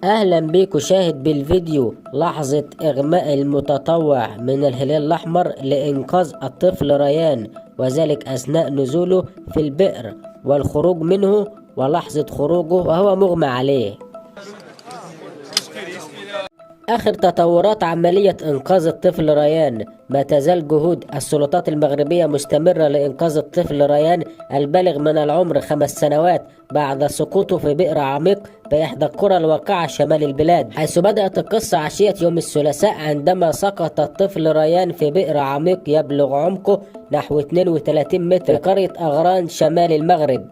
أهلا بيكم. شاهد بالفيديو لحظة إغماء المتطوع من الهلال الأحمر لإنقاذ الطفل ريان، وذلك أثناء نزوله في البئر والخروج منه ولحظة خروجه وهو مغمى عليه. آخر تطورات عملية إنقاذ الطفل ريان. ما تزال جهود السلطات المغربية مستمرة لإنقاذ الطفل ريان البالغ من العمر 5 سنوات بعد سقوطه في بئر عميق بإحدى القرى الواقعة شمال البلاد، حيث بدأت القصة عشية يوم الثلاثاء عندما سقط الطفل ريان في بئر عميق يبلغ عمقه نحو 32 متر في قرية أغران شمال المغرب.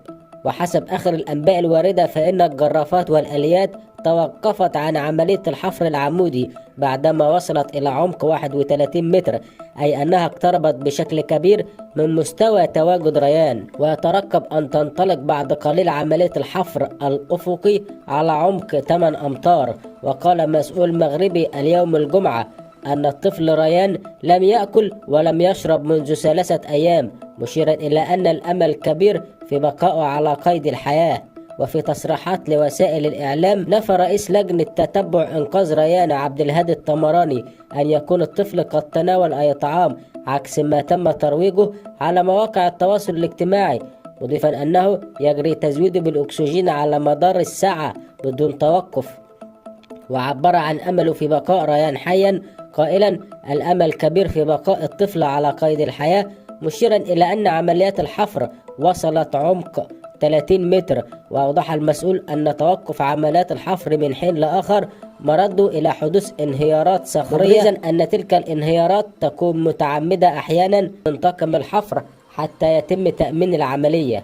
وحسب آخر الأنباء الواردة فإن الجرافات والآليات توقفت عن عملية الحفر العمودي بعدما وصلت إلى عمق 31 متر، أي أنها اقتربت بشكل كبير من مستوى تواجد ريان، ويترقب أن تنطلق بعد قليل عملية الحفر الأفقي على عمق 8 أمتار. وقال مسؤول مغربي اليوم الجمعة أن الطفل ريان لم يأكل ولم يشرب منذ 3 أيام، مشيرا إلى أن الأمل كبير في بقائه على قيد الحياة. وفي تصريحات لوسائل الإعلام نفى رئيس لجنة تتبع إنقاذ ريان عبد الهادي التمراني أن يكون الطفل قد تناول أي طعام، عكس ما تم ترويجه على مواقع التواصل الاجتماعي، مضيفا أنه يجري تزويده بالأكسجين على مدار الساعة بدون توقف. وعبر عن أمله في بقاء ريان حيا قائلا: الأمل كبير في بقاء الطفل على قيد الحياة، مشيرا إلى أن عمليات الحفر وصلت عمق 30 متر. وأوضح المسؤول أن توقف عمليات الحفر من حين لآخر مرده إلى حدوث انهيارات صخرية، مبرزا أن تلك الانهيارات تكون متعمدة أحيانا من طاقم الحفر حتى يتم تأمين العملية.